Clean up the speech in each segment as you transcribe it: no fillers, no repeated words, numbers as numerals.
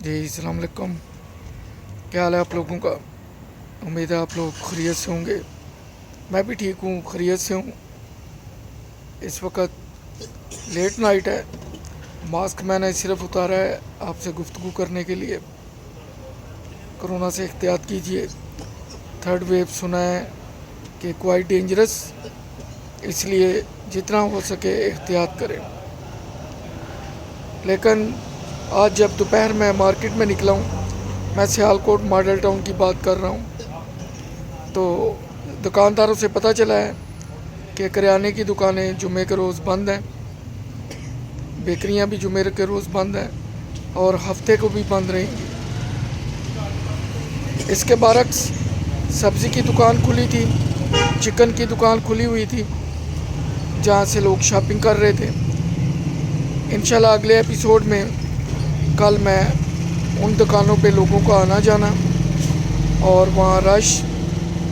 जी अस्सलाम वालेकुम। क्या हाल है आप लोगों का? उम्मीद है आप लोग खैरियत से होंगे। मैं भी ठीक हूँ, खैरियत से हूँ। इस वक्त लेट नाइट है। मास्क मैंने सिर्फ उतारा है आपसे गुफ्तगू करने के लिए। कोरोना से एहतियात कीजिए। थर्ड वेव सुना है कि क्वाइट डेंजरस, इसलिए जितना हो सके एहतियात करें। लेकिन आज जब दोपहर में मार्केट में निकला हूँ, मैं सियालकोट मॉडल टाउन की बात कर रहा हूँ, तो दुकानदारों से पता चला है कि करियाने की दुकानें जुमे के रोज़ बंद हैं, बेकरियां भी जुमे के रोज़ बंद हैं और हफ्ते को भी बंद रहेंगी। इसके बरक्स सब्ज़ी की दुकान खुली थी, चिकन की दुकान खुली हुई थी, जहाँ से लोग शॉपिंग कर रहे थे। इंशाल्लाह अगले एपिसोड में कल मैं उन दुकानों पे लोगों का आना जाना और वहाँ रश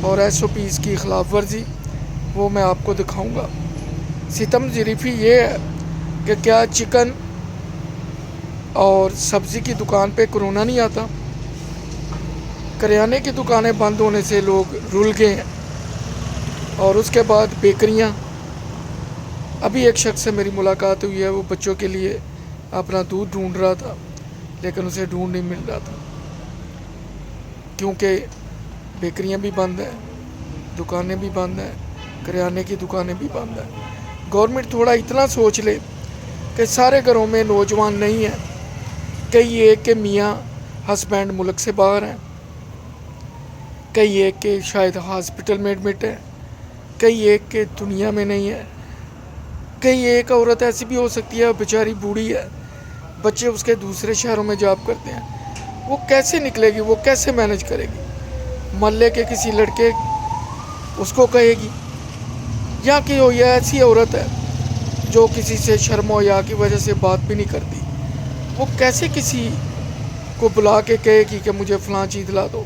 और SOPs की ख़िलाफ़ वर्जी वो मैं आपको दिखाऊंगा। सितम ज़रीफ़ी ये है कि क्या चिकन और सब्ज़ी की दुकान पे कोरोना नहीं आता? करियाने की दुकानें बंद होने से लोग रुल गए हैं। और उसके बाद बेकरियां, अभी एक शख्स से मेरी मुलाकात हुई है, वो बच्चों के लिए अपना दूध ढूंढ रहा था, लेकिन उसे ढूंढ नहीं मिल रहा था क्योंकि बेकरियां भी बंद हैं, दुकानें भी बंद हैं, करियाने की दुकानें भी बंद हैं। गवर्नमेंट थोड़ा इतना सोच ले कि सारे घरों में नौजवान नहीं हैं। कई एक के मियाँ हस्बैंड मुल्क से बाहर हैं, कई एक के शायद हॉस्पिटल में एडमिट है, कई एक के दुनिया में नहीं है, कई एक औरत ऐसी भी हो सकती है बेचारी बूढ़ी है, बच्चे उसके दूसरे शहरों में जॉब करते हैं। वो कैसे निकलेगी, वो कैसे मैनेज करेगी? मोहल्ले के किसी लड़के उसको कहेगी, या कि वो ये ऐसी औरत है जो किसी से शर्म और या की वजह से बात भी नहीं करती, वो कैसे किसी को बुला के कहेगी कि मुझे फ़लाँ चीज़ ला दो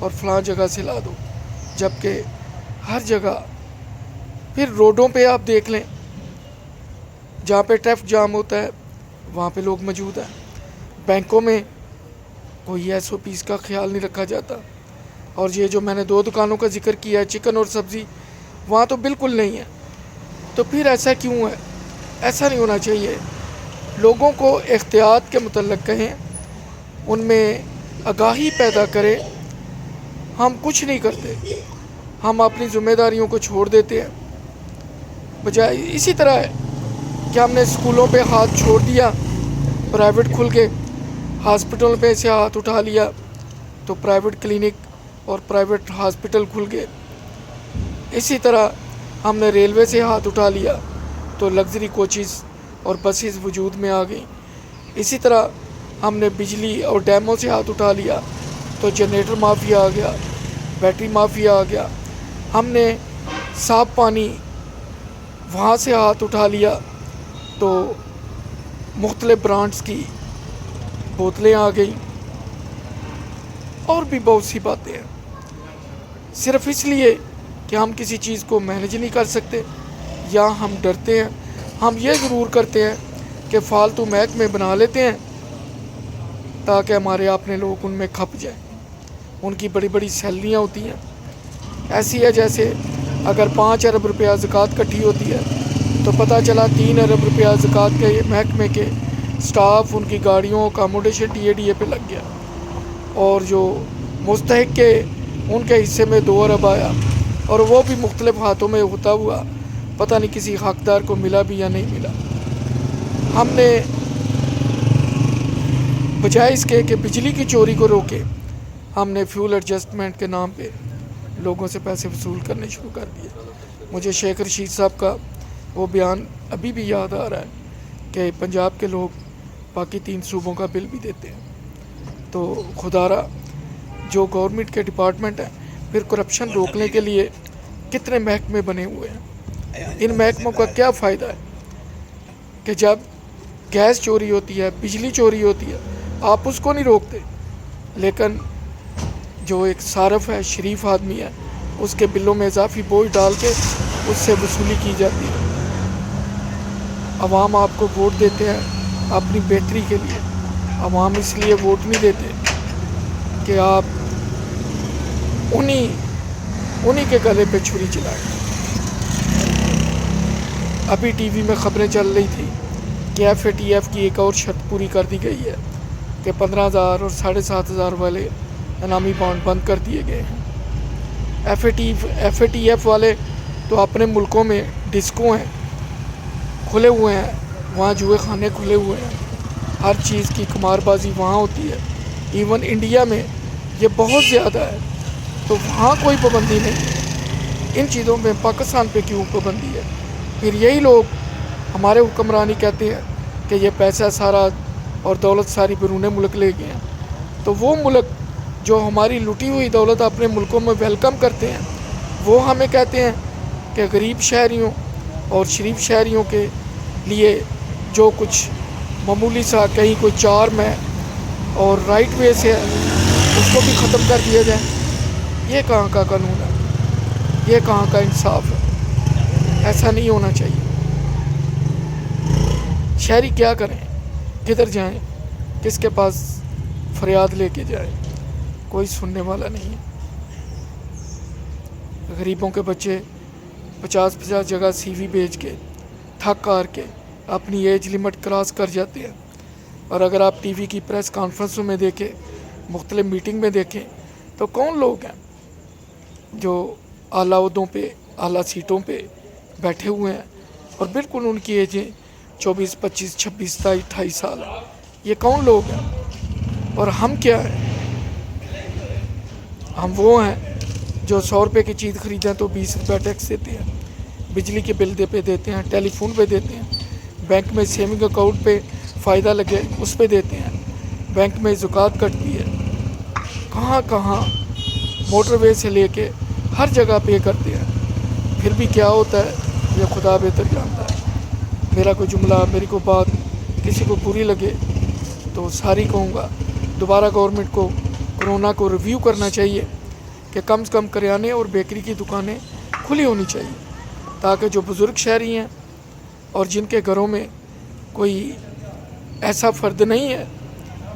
और फ़लाँ जगह से ला दो? जबकि हर जगह, फिर रोडों पे आप देख लें, जहाँ पे ट्रैफिक जाम होता है वहाँ पे लोग मौजूद हैं। बैंकों में कोई SOPs का ख्याल नहीं रखा जाता। और ये जो मैंने 2 दुकानों का जिक्र किया है, चिकन और सब्ज़ी, वहाँ तो बिल्कुल नहीं है। तो फिर ऐसा क्यों है? ऐसा नहीं होना चाहिए। लोगों को एहतियात के मुतल्लिक़ कहें, उनमें आगाही पैदा करें। हम कुछ नहीं करते, हम अपनी ज़िम्मेदारियों को छोड़ देते हैं। बजाय इसी तरह है कि हमने स्कूलों पे हाथ छोड़ दिया, प्राइवेट खुल गए, हॉस्पिटल पे से हाथ उठा लिया तो प्राइवेट क्लिनिक और प्राइवेट हॉस्पिटल खुल गए। इसी तरह हमने रेलवे से हाथ उठा लिया तो लग्जरी कोचेज़ और बसेस वजूद में आ गई। इसी तरह हमने बिजली और डैमों से हाथ उठा लिया तो जनरेटर माफिया आ गया, बैटरी माफिया आ गया। हमने साफ पानी वहाँ से हाथ उठा लिया तो मुख्तलिफ ब्रांड्स की बोतलें आ गई, और भी बहुत सी बातें हैं। सिर्फ इसलिए कि हम किसी चीज़ को मैनेज नहीं कर सकते या हम डरते हैं। हम ये ज़रूर करते हैं कि फ़ालतू महकमे बना लेते हैं ताकि हमारे अपने लोग उनमें खप जाएं। उनकी बड़ी बड़ी सैलरियाँ होती हैं। ऐसी है जैसे अगर 5 अरब रुपया ज़कात इकट्ठी होती है तो पता चला 3 अरब रुपया ज़कात के महकमे के स्टाफ, उनकी गाड़ियों, अकामोडेशन DA पे लग गया, और जो मुस्तहिक के उनके हिस्से में 2 अरब आया, और वो भी मुख्तलिफ हाथों में होता हुआ पता नहीं किसी हकदार को मिला भी या नहीं मिला। हमने बजाय इसके कि बिजली की चोरी को रोके, हमने फ्यूल एडजस्टमेंट के नाम पे लोगों से पैसे वसूल करने शुरू कर दिए। मुझे शेख रशीद साहब का वो बयान अभी भी याद आ रहा है कि पंजाब के लोग बाकी 3 सूबों का बिल भी देते हैं। तो खुदारा जो गवर्नमेंट के डिपार्टमेंट हैं, फिर करप्शन रोकने के लिए कितने महकमे बने हुए हैं। इन महकमों का क्या फ़ायदा है कि जब गैस चोरी होती है, बिजली चोरी होती है, आप उसको नहीं रोकते, लेकिन जो एक सारफ है, शरीफ आदमी है, उसके बिलों में इजाफी बोझ डाल के उससे वसूली की जाती है। अवाम आपको वोट देते हैं अपनी बेहतरी के लिए, عوام اس لیے ووٹ نہیں دیتے کہ آپ انہی کے گلے پہ چھری چلائیں۔ ابھی ٹی وی میں خبریں چل رہی تھی کہ FATF کی ایک اور شرط پوری کر دی گئی ہے کہ 15,000 اور 7,500 والے انعامی بانڈ بند کر دیے گئے ہیں۔ FATF والے تو اپنے ملکوں میں ڈسکو ہیں، کھلے ہوئے ہیں، وہاں جوئے خانے کھلے ہوئے ہیں، ہر چیز کی قمار بازی وہاں ہوتی ہے۔ ایون انڈیا میں یہ بہت زیادہ ہے، تو وہاں کوئی پابندی نہیں ہے۔ ان چیزوں پہ پاکستان پہ کیوں پابندی ہے؟ پھر یہی لوگ ہمارے حکمرانی کہتے ہیں کہ یہ پیسہ سارا اور دولت ساری بیرون ملک لے گئے ہیں، تو وہ ملک جو ہماری لٹی ہوئی دولت اپنے ملکوں میں ویلکم کرتے ہیں، وہ ہمیں کہتے ہیں کہ غریب شہریوں اور شریف شہریوں کے لیے جو کچھ معمولی سا کہیں کوئی چار میں اور رائٹ وے سے ہے اس کو بھی ختم کر دیا جائے۔ یہ کہاں کا قانون ہے؟ یہ کہاں کا انصاف ہے؟ ایسا نہیں ہونا چاہیے۔ شہری کیا کریں؟ کدھر جائیں؟ کس کے پاس فریاد لے کے جائیں؟ کوئی سننے والا نہیں ہے۔ غریبوں کے بچے 50 جگہ CV بھیج کے تھک ہار کے اپنی ایج لمٹ کراس کر جاتے ہیں، اور اگر آپ ٹی وی کی پریس کانفرنسوں میں دیکھیں، مختلف میٹنگ میں دیکھیں، تو کون لوگ ہیں جو اعلیٰ عہدوں پہ، اعلیٰ سیٹوں پہ بیٹھے ہوئے ہیں اور بالکل ان کی ایجیں 24 25 26 27 28 سال ہیں؟ یہ کون لوگ ہیں؟ اور ہم کیا ہیں؟ ہم وہ ہیں جو 100 روپے کی چیز خریدیں تو 20 روپے ٹیکس دیتے ہیں، بجلی کے بل پہ دیتے ہیں، ٹیلی فون پہ دیتے ہیں، بینک میں سیونگ اکاؤنٹ پہ فائدہ لگے اس پہ دیتے ہیں، بینک میں زکوٰۃ کٹتی ہے، کہاں کہاں موٹر وے سے لے کے ہر جگہ پے کرتے ہیں۔ پھر بھی کیا ہوتا ہے یہ خدا بہتر جانتا ہے۔ میرا کوئی جملہ، میری کوئی بات کسی کو بری لگے تو ساری کہوں گا، دوبارہ گورنمنٹ کو کرونا کو ریویو کرنا چاہیے کہ کم سے کم کریانے اور بیکری کی دکانیں کھلی ہونی چاہیے، تاکہ جو بزرگ شہری ہیں اور جن کے گھروں میں کوئی ایسا فرد نہیں ہے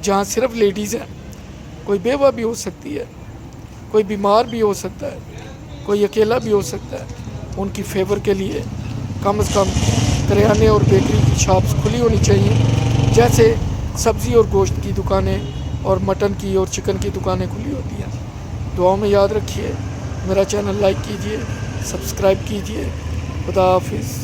جہاں صرف لیڈیز ہیں، کوئی بیوہ بھی ہو سکتی ہے، کوئی بیمار بھی ہو سکتا ہے، کوئی اکیلا بھی ہو سکتا ہے، ان کی فیور کے لیے کم از کم کریانے اور بیکری کی شاپس کھلی ہونی چاہیے، جیسے سبزی اور گوشت کی دکانیں اور مٹن کی اور چکن کی دکانیں کھلی ہوتی ہیں۔ دعاؤں میں یاد رکھیے، میرا چینل لائک کیجیے، سبسکرائب کیجیے۔ خدا حافظ۔